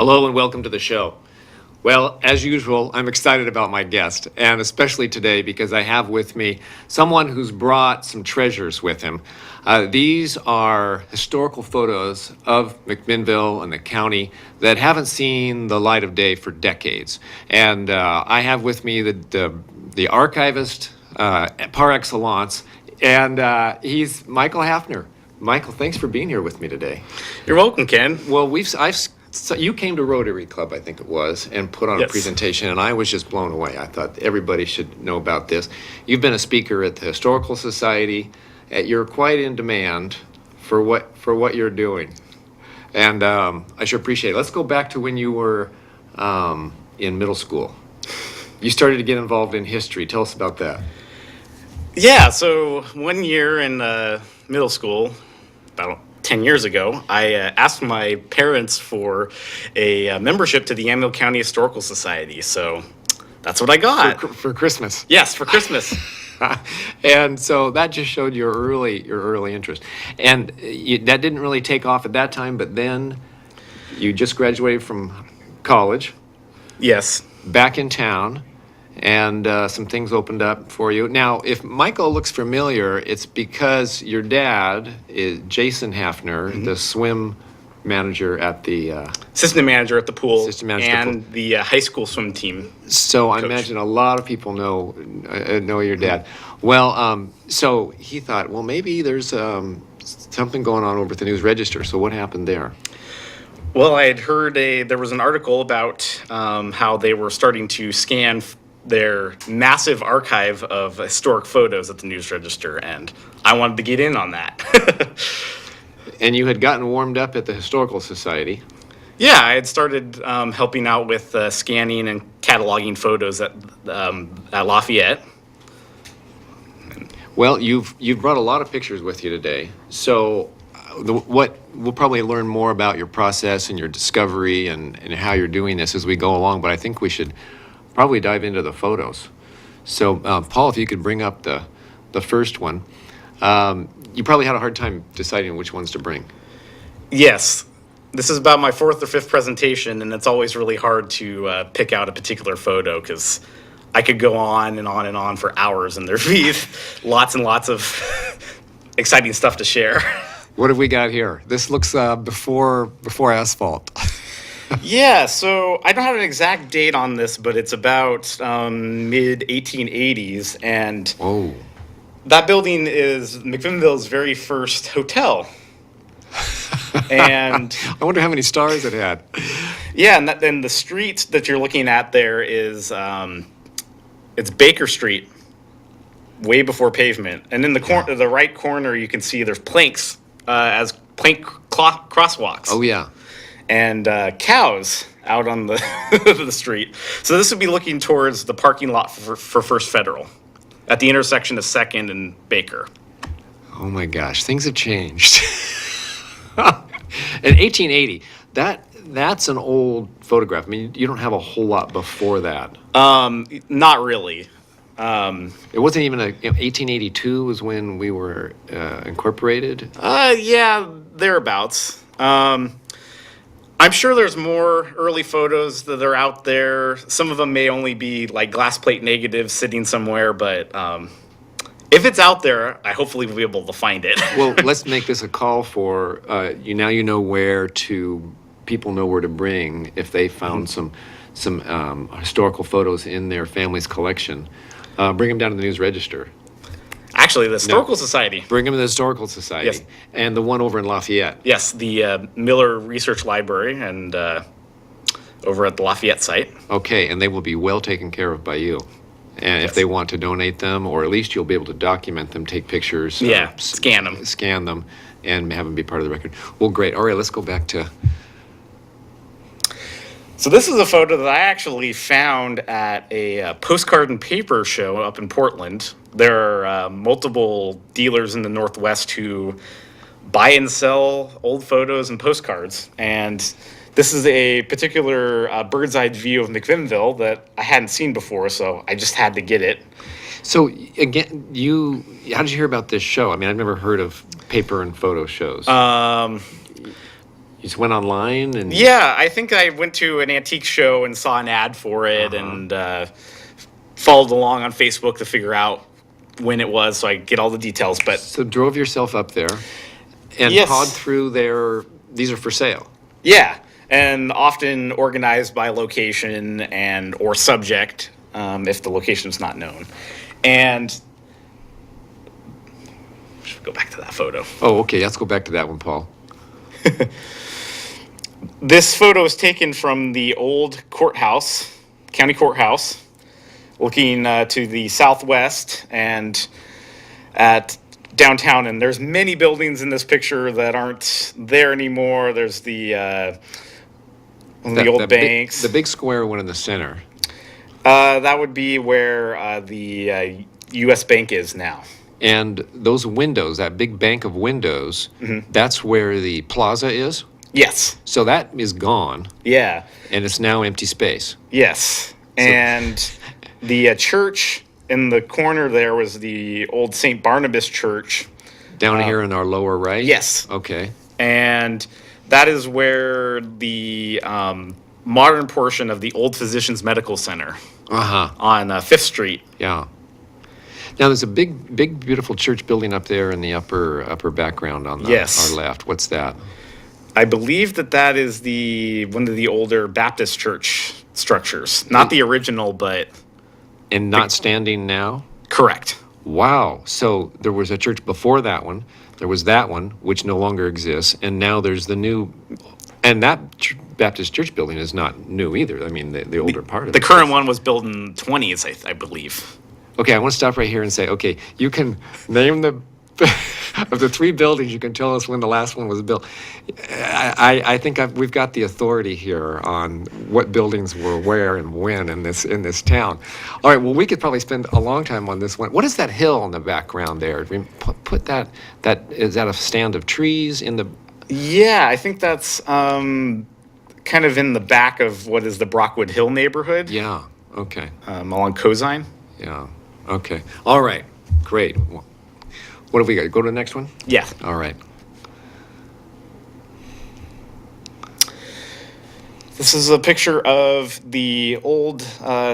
Hello and welcome to the show. Well, as usual, I'm excited about my guest, and especially today because I have with me someone who's brought some treasures with him. These are historical photos of McMinnville and the county that haven't seen the light of day for decades. And I have with me the archivist par excellence, and he's Micheal Hafner. Micheal, thanks for being here with me today. You're welcome, Ken. Well, so you came to Rotary Club, I think it was, and put on a presentation, and I was just blown away. I thought everybody should know about this. You've been a speaker at the Historical Society. You're quite in demand for what you're doing, and I sure appreciate it. Let's go back to when you were in middle school. You started to get involved in history. Tell us about that. Yeah, so one year in middle school, about 10 years ago, I asked my parents for a membership to the Amaze County Historical Society. So that's what I got. For Christmas. Yes, for Christmas. And so that just showed your early interest. And that didn't really take off at that time, but then you just graduated from college. Yes. Back in town. And some things opened up for you. Now, if Micheal looks familiar, it's because your dad is Jason Hafner, the swim manager at the... assistant manager at the pool. Assistant manager at the and the high school swim team. So coach. I imagine a lot of people know your dad. Well, so he thought, well, maybe there's something going on over at the News Register. So what happened there? Well, I had heard there was an article about how they were starting to scan their massive archive of historic photos at the News Register, and I wanted to get in on that. And you had gotten warmed up at the Historical Society. Yeah, I had started helping out with scanning and cataloging photos at Lafayette. Well, you've brought a lot of pictures with you today. So we'll probably learn more about your process and your discovery and how you're doing this as we go along, but I think we should probably dive into the photos. So, Paul, if you could bring up the first one. You probably had a hard time deciding which ones to bring. Yes. This is about my fourth or fifth presentation, and it's always really hard to pick out a particular photo because I could go on and on and on for hours, and there'd be lots and lots of exciting stuff to share. What have we got here? This looks before asphalt. Yeah, so I don't have an exact date on this, but it's about mid-1880s, and that building is McMinnville's very first hotel. And I wonder how many stars it had. Yeah, and then the street that you're looking at there is it's Baker Street, way before pavement. And in the right corner, you can see there's planks as plank crosswalks. Oh yeah. And cows out on the the street. So this would be looking towards the parking lot for First Federal at the intersection of 2nd and Baker. Oh my gosh, things have changed. In 1880, that's an old photograph. I mean, you don't have a whole lot before that. Not really. It wasn't even 1882 was when we were incorporated. Yeah, thereabouts. I'm sure there's more early photos that are out there. Some of them may only be like glass plate negatives sitting somewhere, but if it's out there, I hopefully will be able to find it. Well, let's make this a call for you. Now you know where to. People know where to bring if they found some historical photos in their family's collection. Bring them down to the News Register. Actually, the Historical Society. Bring them to the Historical Society. Yes. And the one over in Lafayette. Yes, the Miller Research Library and over at the Lafayette site. Okay, and they will be well taken care of by you. And if they want to donate them, or at least you'll be able to document them, take pictures. Yeah, scan them. Scan them and have them be part of the record. Well, great. All right, let's go back to... So this is a photo that I actually found at a postcard and paper show up in Portland. There are multiple dealers in the Northwest who buy and sell old photos and postcards. And this is a particular bird's eye view of McMinnville that I hadn't seen before, so I just had to get it. So again, how did you hear about this show? I mean, I've never heard of paper and photo shows. You just went online and Yeah, I think I went to an antique show and saw an ad for it and followed along on Facebook to figure out when it was so I get all the details. But so drove yourself up there and Yes. pawed through their. These are for sale. yeah, and often organized by location and or subject if the location is not known. And should go back to that photo. Oh, okay. Let's go back to that one, Paul. This photo is taken from the old courthouse, county courthouse, looking to the southwest and at downtown. And there's many buildings in this picture that aren't there anymore. There's the old banks. The big square one in the center. That would be where the U.S. Bank is now. And those windows, that big bank of windows, that's where the plaza is. Yes. So that is gone, Yeah. and it's now empty space. Yes. And the church in the corner there was the old St. Barnabas Church. Down here in our lower right? Yes. Okay. And that is where the modern portion of the old Physicians Medical Center Uh-huh. on 5th Street. Yeah. Now, there's a big, beautiful church building up there in the upper background on the, Yes. our left. What's that? I believe that is one of the older Baptist church structures. Not the original, but And not standing now? correct. Wow. So there was a church before that one. There was that one, which no longer exists. And now there's the new. And that Baptist church building is not new either. I mean, the older part of The it. current one was built in 20s, I believe. Okay, I want to stop right here and say, okay, you can name the. Of the three buildings, you can tell us when the last one was built. I think we've got the authority here on what buildings were where and when in this town. All right, well, we could probably spend a long time on this one. What is that hill in the background there? We put that is that a stand of trees in the? Yeah, I think that's kind of in the back of what is the Brockwood Hill neighborhood. Yeah. Okay. Along Cozine. Yeah. Okay. All right. Great. What have we got? Go to the next one? Yeah. All right. This is a picture of the old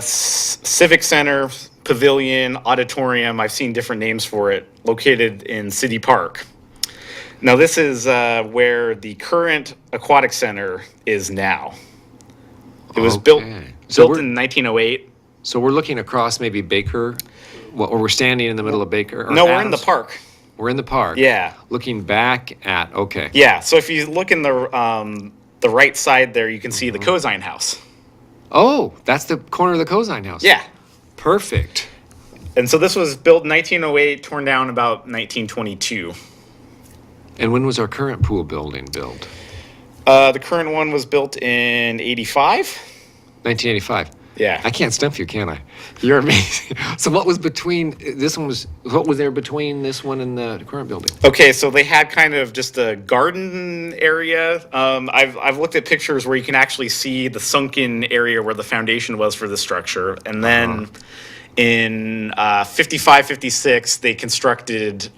Civic Center, Pavilion, Auditorium. I've seen different names for it, located in City Park. Now, this is where the current Aquatic Center is now. It was built Okay. in 1908. So we're looking across maybe Baker, or we're standing in the middle of Baker? Or No, we're in the Adams? park. We're in the park. Yeah. Looking back at, okay. Yeah, so if you look in the right side there, you can see the Cozine House. Oh, that's the corner of the Cozine House. Yeah. Perfect. And so this was built in 1908, torn down about 1922. And when was our current pool building built? The current one was built in 85. 1985. Yeah. I can't stump you, can I? You're amazing. So what was what was there between this one and the current building? Okay, so they had kind of just a garden area. I've looked at pictures where you can actually see the sunken area where the foundation was for the structure. And then in 55, 56, they constructed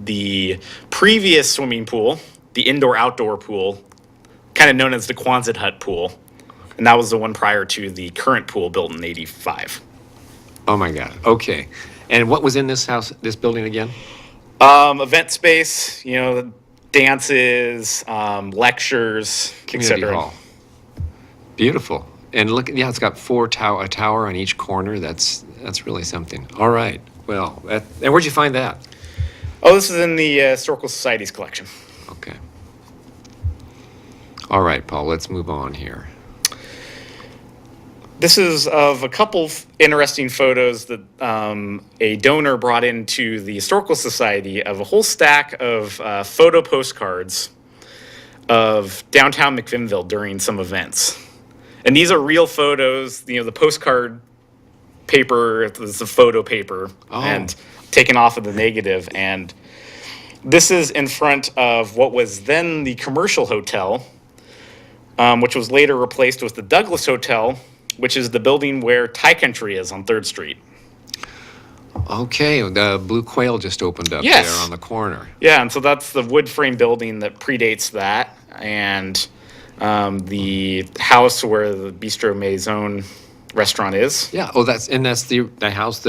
the previous swimming pool, the indoor-outdoor pool, kind of known as the Quonset hut pool. And that was the one prior to the current pool built in 85. Oh my God. Okay. And what was in this building again? Event space, dances, lectures, Community etc. hall. Beautiful. And look, yeah, it's got a tower on each corner. That's really something. All right. Well, and where'd you find that? Oh, this is in the Historical Society's collection. Okay. All right, Paul, let's move on here. This is of a couple interesting photos that a donor brought into the Historical Society of a whole stack of photo postcards of downtown McMinnville during some events. And these are real photos, the postcard paper is the photo paper and taken off of the negative. And this is in front of what was then the Commercial Hotel, which was later replaced with the Douglas Hotel, which is the building where Thai Country is on 3rd Street. Okay, the Blue Quail just opened up Yes. there on the corner. Yeah, and so that's the wood frame building that predates that. and the house where the Bistro Maison restaurant is. Yeah. Oh, that's the house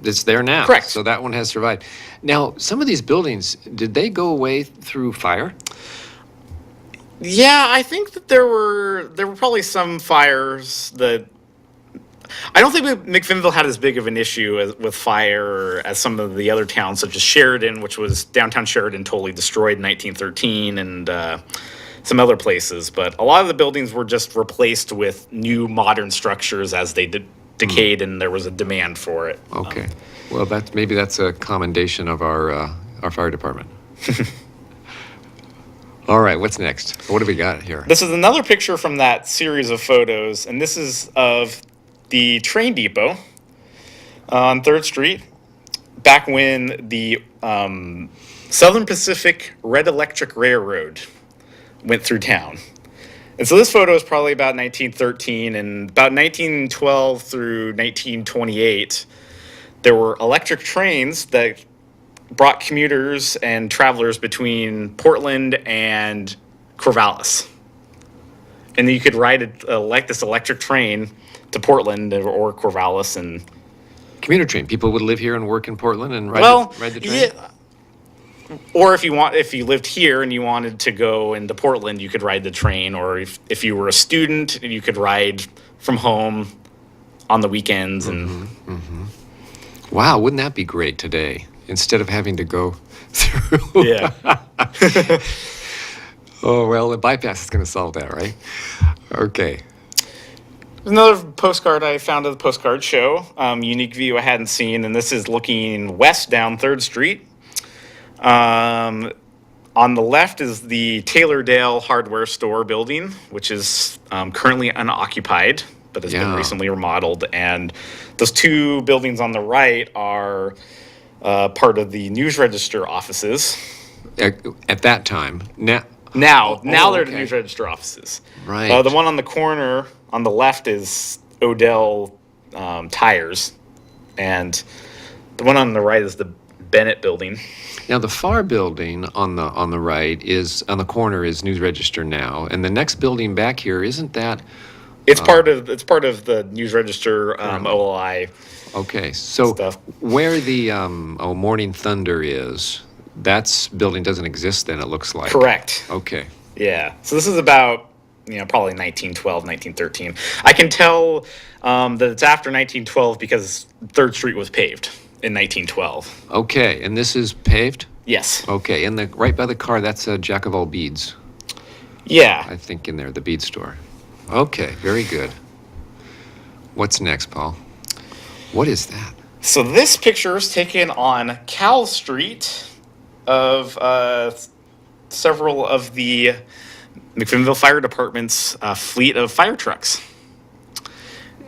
that's there now. Correct. So that one has survived. Now, some of these buildings, did they go away through fire? Yeah, I think that there were probably some fires that I don't think McMinnville had as big of an issue with fire as some of the other towns, such as Sheridan, which was downtown Sheridan, totally destroyed in 1913, and some other places. But a lot of the buildings were just replaced with new modern structures as they decayed, and there was a demand for it. Okay. Well, maybe that's a commendation of our fire department. All right, what's next? What do we got here? This is another picture from that series of photos, and this is of the train depot on 3rd Street, back when the Southern Pacific Red Electric Railroad went through town. And so this photo is probably about 1913, and about 1912 through 1928, there were electric trains that brought commuters and travelers between Portland and Corvallis. And you could ride this electric train to Portland or Corvallis, and Commuter train. People would live here and work in Portland and ride the train? yeah. Or if you lived here and you wanted to go into Portland, you could ride the train. Or if you were a student, you could ride from home on the weekends. And Wow, wouldn't that be great today? Instead of having to go through. yeah. Oh, well, the bypass is going to solve that, right? Okay. There's another postcard I found at the postcard show, unique view I hadn't seen, and this is looking west down 3rd Street. On the left is the Taylordale Hardware Store building, which is currently unoccupied, but has been recently remodeled. And those two buildings on the right are part of the News Register offices. At that time. Now they're the News Register offices. Right. The one on the corner on the left is Odell Tires, and the one on the right is the Bennett building. Now, the far building on the right on the corner is News Register now, and the next building back here, isn't that? It's part of the News Register OLI. Okay, so stuff. Where the Morning Thunder is, that building doesn't exist then, it looks like. Correct. Okay. Yeah. So this is about, probably 1912, 1913. I can tell that it's after 1912 because 3rd Street was paved in 1912. Okay, and this is paved? Yes. Okay, and right by the car, that's a Jack of all beads. Yeah. I think in there, the bead store. Okay, very good. What's next, Paul? What is that? So this picture is taken on Cal Street of several of the McMinnville Fire Department's fleet of fire trucks.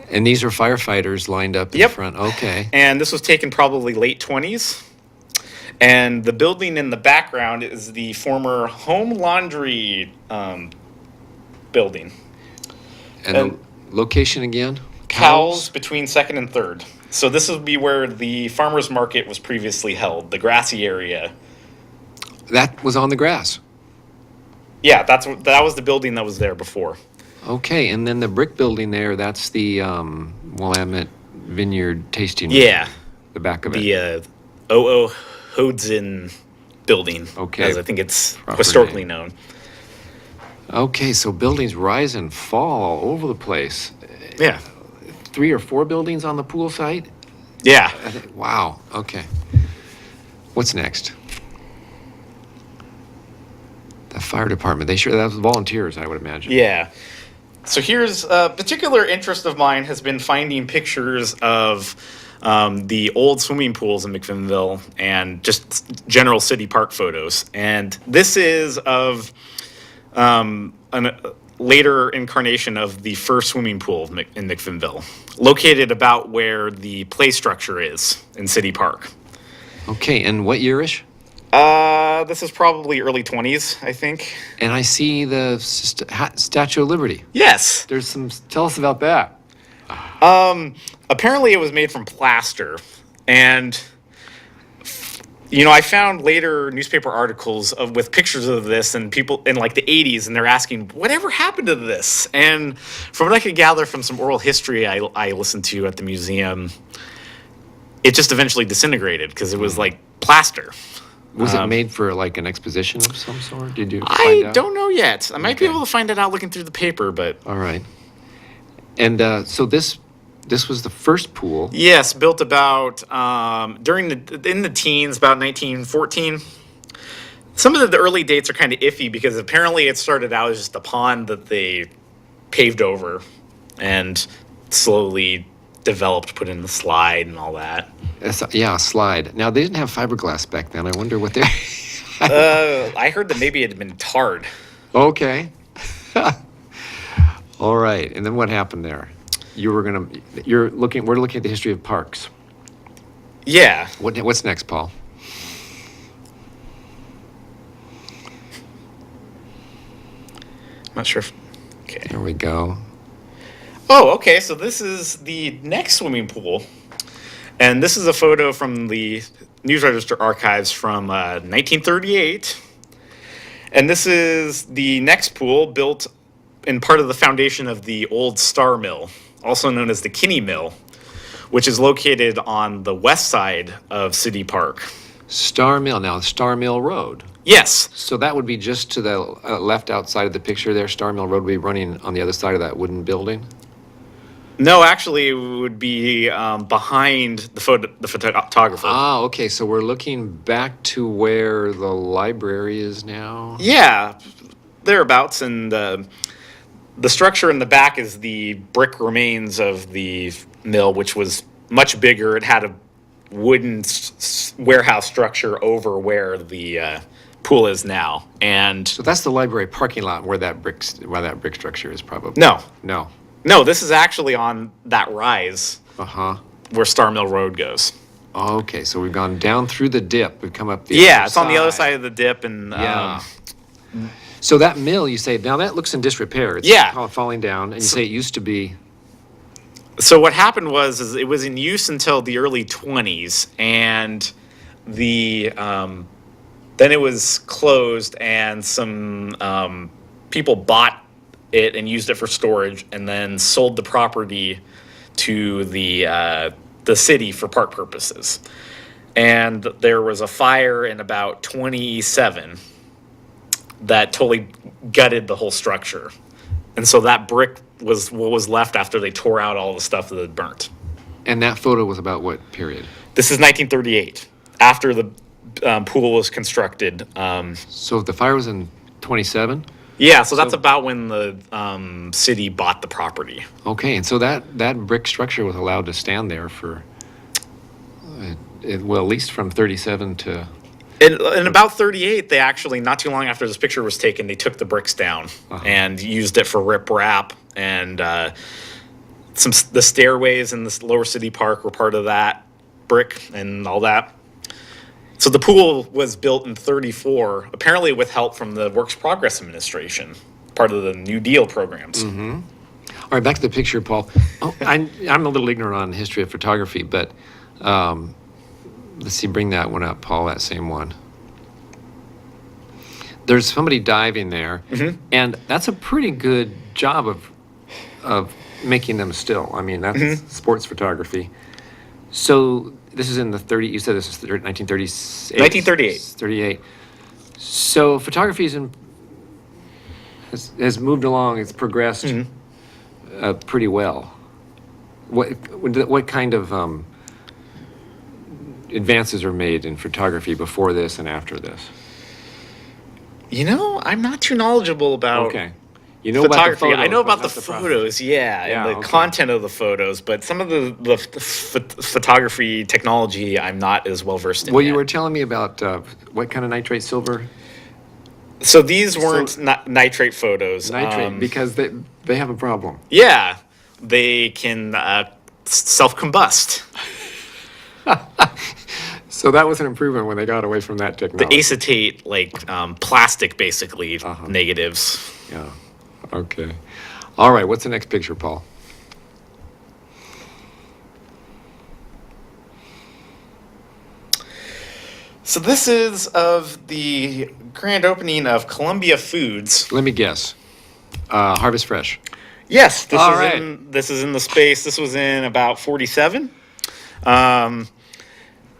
And these are firefighters lined up in front. Okay. And this was taken probably late 20s. And the building in the background is the former home laundry building. And the location again? Cowles between 2nd and 3rd. So this would be where the farmers market was previously held, the grassy area. That was on the grass. Yeah, that was the building that was there before. Okay, and then the brick building there, that's the Willamette Vineyard Tasting Room. Yeah. The back of it. The O.O. Hodzin building. Okay. As I think it's Proper historically name. known. Okay, so buildings rise and fall all over the place. Yeah. 3 or 4 buildings on the pool site? Yeah. Wow, okay. What's next? The fire department. That was volunteers, I would imagine. Yeah. So here's a particular interest of mine has been finding pictures of the old swimming pools in McMinnville and just general city park photos. And this is of a later incarnation of the first swimming pool in McMinnville, located about where the play structure is in City Park. Okay, and what yearish? This is probably early 20s, I think. And I see the Statue of Liberty. Yes. Tell us about that. Apparently it was made from plaster, and I found later newspaper articles with pictures of this and people in like the 80s, and they're asking, whatever happened to this? And from what I could gather from some oral history I listened to at the museum, it just eventually disintegrated because it was like plaster. Was it made for like an exposition of some sort? Did you find I out? don't know yet. I might be Okay. able to find it out looking through the paper, but All right. And so this was the first pool. yes, built about in the teens, about 1914. Some of the early dates are kind of iffy because apparently it started out as just a pond that they paved over and slowly developed, put in the slide and all that. Yeah, a slide. Now they didn't have fiberglass back then. I wonder what they. I heard that maybe it had been tarred. Okay. All right. And then what happened there? We're looking at the history of parks. Yeah. What's next, Paul? I'm not sure if. Okay. There we go. Oh, okay. So this is the next swimming pool. And this is a photo from the News Register archives from 1938. And this is the next pool built in part of the foundation of the old Star Mill, also known as the Kinney Mill, which is located on the west side of City Park. Star Mill. Now, Star Mill Road. Yes. So that would be just to the left outside of the picture there. Star Mill Road would be running on the other side of that wooden building. No, actually, it would be behind the photographer. Ah, okay. So we're looking back to where the library is now. Yeah, thereabouts. And the structure in the back is the brick remains of the mill, which was much bigger. It had a wooden warehouse structure over where the pool is now. And So that's the library parking lot where that brick structure is probably. no, No. this is actually on that rise Uh-huh. where Star Mill Road goes. Okay, so we've gone down through the dip. We've come up the Yeah, other it's on the other side of the dip. And Yeah. So that mill, you say, now that looks in disrepair. It's Yeah. falling down, and you say it used to be. So what happened is it was in use until the early 20s, and the then it was closed, and some people bought it and used it for storage, and then sold the property to the city for park purposes. And there was a fire in about 27 that totally gutted the whole structure. And so that brick was what was left after they tore out all the stuff that had burnt. And that photo was about what period? This is 1938, after the pool was constructed. So the fire was in 27? Yeah, so that's about when the city bought the property. Okay, and so that brick structure was allowed to stand there for, well, at least from 37 to. In about 38, they actually, not too long after this picture was taken, they took the bricks down and used it for riprap. And the stairways in this lower city park were part of that brick and all that. So the pool was built in 34, apparently with help from the Works Progress Administration, part of the New Deal programs. All right, back to the picture, Paul. Oh, I'm a little ignorant on the history of photography, but let's see, bring that one up, Paul, that same one. There's somebody diving there, and that's a pretty good job of making them still. I mean, that's sports photography. So this is in the 30, you said this is 1938? 1938. 38. So photography has moved along, it's progressed pretty well. What kind of advances are made in photography before this and after this? I'm not too knowledgeable about Okay. You know about the photography. photos, I know but about the not the process. photos, Yeah, and the okay. content of the photos, but some of the photography technology I'm not as well versed in. Well, yet. you were telling me about what kind of nitrate silver? So these weren't nitrate photos. Nitrate, because they have a problem. Yeah, they can self-combust. So that was an improvement when they got away from that The technology. acetate, plastic, basically, negatives. Yeah. Okay. All right. What's the next picture, Paul? So this is of the grand opening of Columbia Foods. Let me guess. Harvest Fresh. Yes, this All is right. this is in the space. This was in about 47. And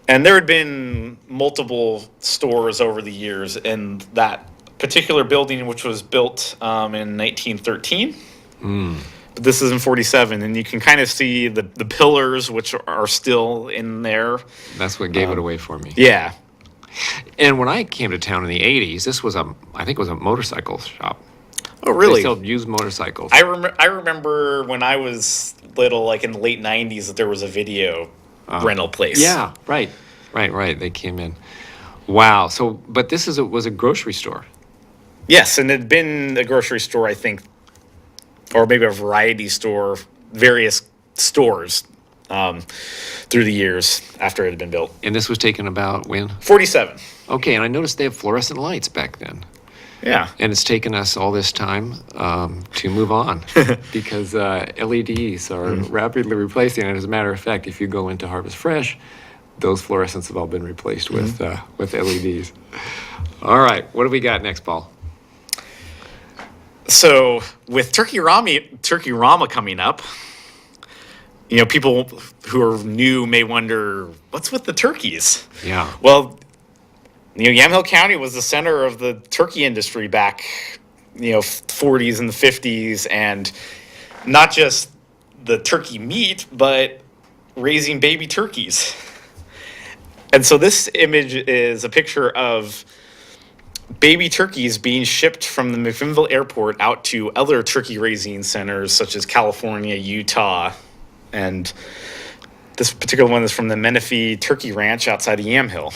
there had been multiple stores over the years in that particular building, which was built in 1913. But this is in 47, and you can kind of see the pillars, which are still in there. That's what gave it away for me. Yeah. And when I came to town in the 80s, this was I think it was a motorcycle shop. Oh, They really? sold used motorcycles. I remember when I was little, like in the late 90s, that there was a video rental place. Yeah, right. They came in. Wow. So, but this was a grocery store. Yes, and it had been a grocery store, I think, or maybe a variety store, various stores through the years after it had been built. And this was taken about when? 47. Okay, and I noticed they have fluorescent lights back then. Yeah. And it's taken us all this time to move on because LEDs are rapidly replacing. And as a matter of fact, if you go into Harvest Fresh, those fluorescents have all been replaced with LEDs. All right, what do we got next, Paul? So with Turkey Rama coming up, people who are new may wonder, what's with the turkeys? Yeah. Well, Yamhill County was the center of the turkey industry back, 40s and the 50s, and not just the turkey meat, but raising baby turkeys. And so this image is a picture of baby turkeys being shipped from the McMinnville airport out to other turkey raising centers such as California, Utah, and this particular one is from the Menifee Turkey Ranch outside of Yamhill.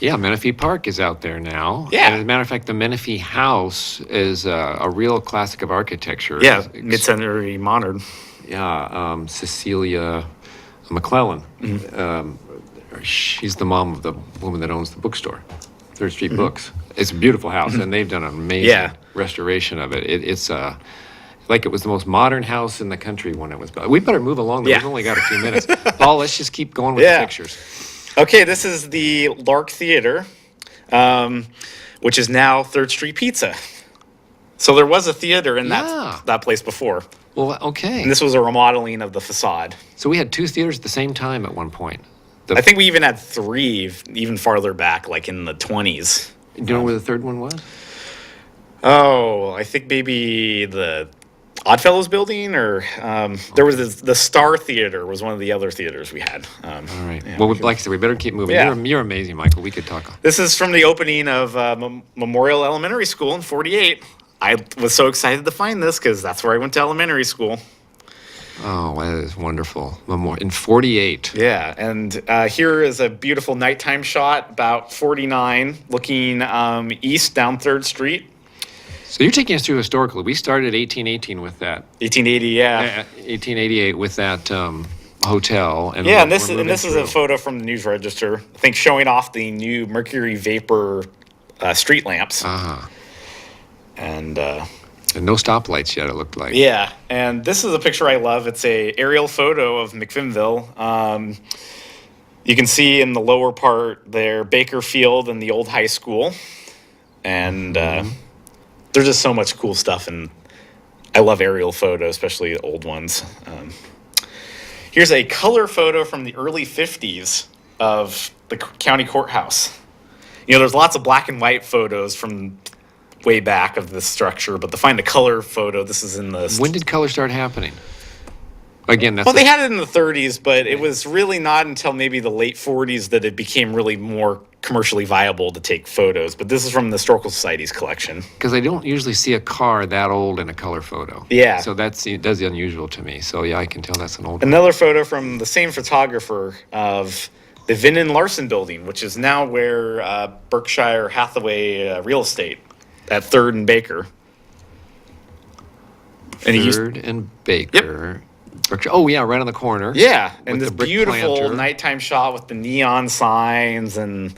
Yeah, Menifee Park is out there now. Yeah. And as a matter of fact, the Menifee House is a real classic of architecture. Yeah, mid-century modern. Yeah, Cecilia McClellan. She's the mom of the woman that owns the bookstore, Third Street Books. It's a beautiful house, and they've done an amazing restoration of it. It's like it was the most modern house in the country when it was built. We better move along. Yeah. We've only got a few minutes. Paul, let's just keep going with the pictures. Okay, this is the Lark Theater, which is now Third Street Pizza. So there was a theater in that place before. Well, okay. And this was a remodeling of the facade. So we had two theaters at the same time at one point. I think we even had three, even farther back, like in the 20s. Do you know where the third one was? Oh, I think maybe the Oddfellows building, or there was the Star Theater was one of the other theaters we had. All right. Yeah, well, like I said, we better keep moving. Yeah. You're amazing, Michael. We could talk. This is from the opening of Memorial Elementary School in 48. I was so excited to find this because that's where I went to elementary school. Oh, that is wonderful. In 48. Yeah, and here is a beautiful nighttime shot, about 49, looking east down 3rd Street. So you're taking us through historically. We started 1818 with that. 1880, yeah. 1888 with that hotel. And yeah, and this is a photo from the News Register, I think showing off the new mercury vapor street lamps. Uh-huh. And no stoplights yet, it looked like. Yeah, and this is a picture I love. It's a aerial photo of McMinnville. You can see in the lower part there Baker Field and the old high school. And there's just so much cool stuff, and I love aerial photos, especially the old ones. Here's a color photo from the early 50s of the county courthouse. There's lots of black and white photos from way back of the structure, but to find a color photo, this is in the... When did color start happening? Again, that's... Well, they had it in the 30s, but it was really not until maybe the late 40s that it became really more commercially viable to take photos. But this is from the Historical Society's collection. Because I don't usually see a car that old in a color photo. Yeah. So that's unusual to me. So yeah, I can tell that's an old one. Another photo from the same photographer of the Vinn and Larson building, which is now where Berkshire Hathaway Real Estate at 3rd and Baker. And 3rd and Baker. Yep. Oh, yeah, right on the corner. Yeah, and this beautiful planter. nighttime shot with the neon signs. And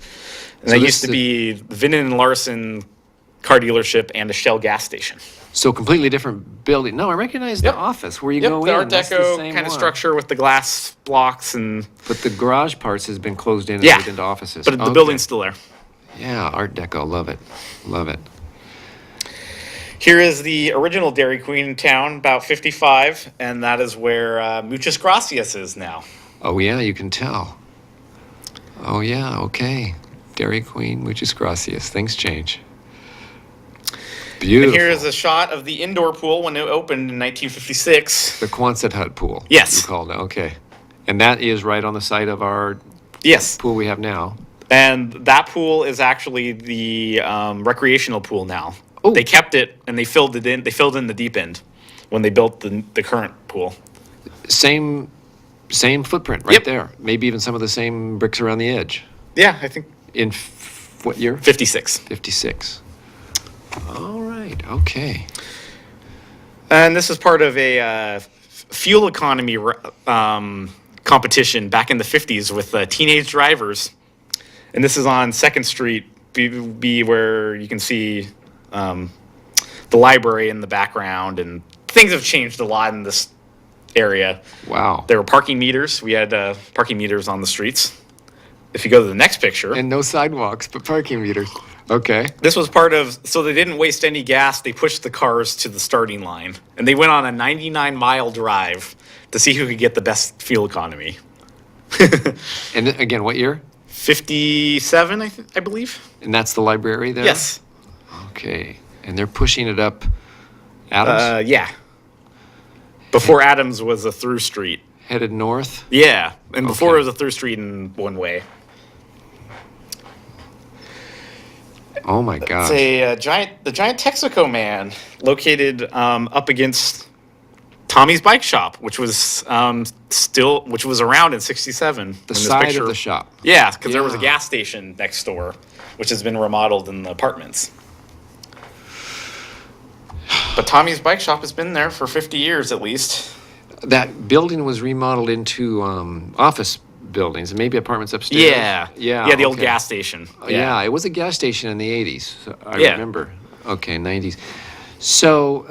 that used to be Vinn and Larson car dealership, and a Shell gas station. So completely different building. No, I recognize the Yep. office where you Yep, go the in. Art That's the Deco same kind of one. structure with the glass blocks and But the garage parts has been closed in and Yeah. made into offices. but the Okay. building's still there. Yeah, Art Deco. Love it. Love it. Here is the original Dairy Queen in town, about 55, and that is where Muchas Gracias is now. Oh, yeah, you can tell. Oh, yeah, okay. Dairy Queen, muchas gracias. Things change. Beautiful. And here is a shot of the indoor pool when it opened in 1956. The Quonset hut pool. Yes. You called it. Okay. And that is right on the site of our Yes, pool we have now. and that pool is actually the recreational pool now. Oh. They kept it and they filled it in. They filled in the deep end when they built the current pool. Same footprint right Yep. there. Maybe even some of the same bricks around the edge. Yeah, I think In what year? 56. 56. All right. Okay. And this is part of a fuel economy competition back in the 50s with teenage drivers. And this is on 2nd Street, be where you can see the library in the background. And things have changed a lot in this area. Wow. There were parking meters. We had parking meters on the streets. If you go to the next picture, And no sidewalks, but parking meters. Okay. this was part of, so they didn't waste any gas. They pushed the cars to the starting line. And they went on a 99-mile drive to see who could get the best fuel economy. And again, what year? 57, I believe. And that's the library there? Yes. Okay. And they're pushing it up Adams? Yeah. Before Adams was a through street. Headed north? Yeah. And before Okay. it was a through street in one way. Oh my gosh. It's the giant Texaco man located up against Tommy's Bike Shop, which was around in '67. The side of the shop. Yeah, because there was a Yeah. gas station next door, which has been remodeled in the apartments. But Tommy's Bike Shop has been there for 50 years at least. That building was remodeled into office buildings and maybe apartments upstairs. Yeah, Yeah. the old okay. gas station. Yeah, it was a gas station in the 80s. So I Yeah. remember. Okay, 90s. So,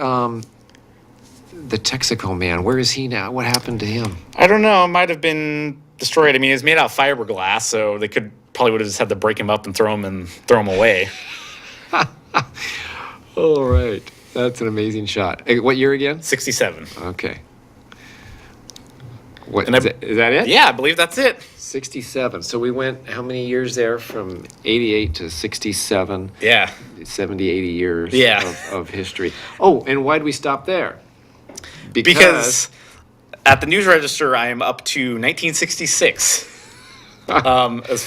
the Texaco man, where is he now? What happened to him? I don't know. It might have been destroyed. I mean, it's made out of fiberglass, so they probably would have just had to break him up and throw him away. All right. That's an amazing shot. What year again? 67. Okay. What, And is that it? Yeah, I believe that's it. 67. So we went how many years there from 88 to 67? Yeah. 70, 80 years Yeah. of history. Oh, and why did we stop there? Because at the News Register, I am up to 1966. I've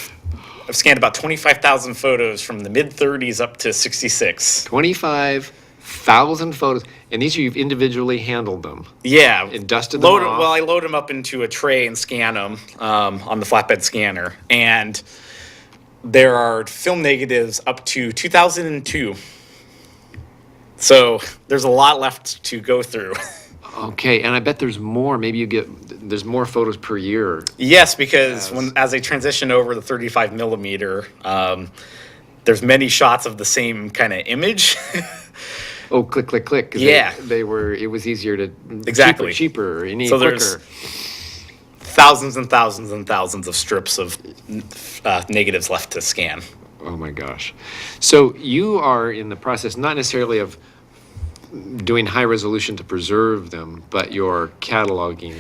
scanned about 25,000 photos from the mid-30s up to 66. 25,000 photos. And these you've individually handled them. Yeah. And dusted them off? Well, I load them up into a tray and scan them on the flatbed scanner. And there are film negatives up to 2002. So there's a lot left to go through. Okay, and I bet there's more. Maybe there's more photos per year. Yes, because Yes. as they transition over the 35 millimeter, there's many shots of the same kind of image. Oh, click, click, click. 'Cause Yeah. it was easier to. Exactly. Cheaper, you need So quicker. there's thousands and thousands and thousands of strips of negatives left to scan. Oh my gosh. So you are in the process, not necessarily of doing high resolution to preserve them, but you're cataloging.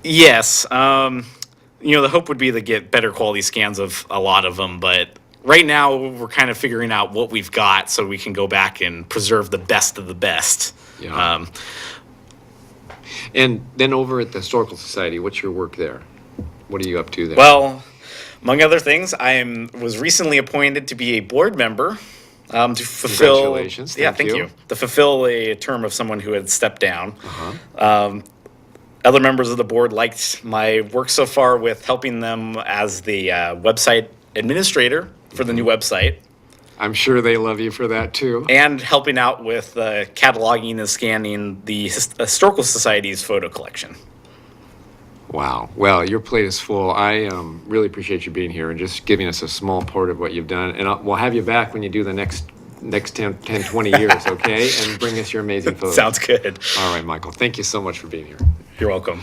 Yes. The hope would be to get better quality scans of a lot of them, but right now we're kind of figuring out what we've got so we can go back and preserve the best of the best. Yeah. And then over at the Historical Society, what's your work there? What are you up to there? Well, among other things, was recently appointed to be a board member to fulfill. Congratulations. Yeah, Thank thank you. you. To fulfill a term of someone who had stepped down. Uh-huh. Other members of the board liked my work so far with helping them as the website administrator for the new website, I'm sure they love you for that too. and helping out with cataloging and scanning the Historical Society's photo collection. Wow. Well, your plate is full. I really appreciate you being here and just giving us a small part of what you've done. And we'll have you back when you do the next next 10, 20 years, okay? And bring us your amazing photos. Sounds good. All right, Michael. Thank you so much for being here. You're welcome.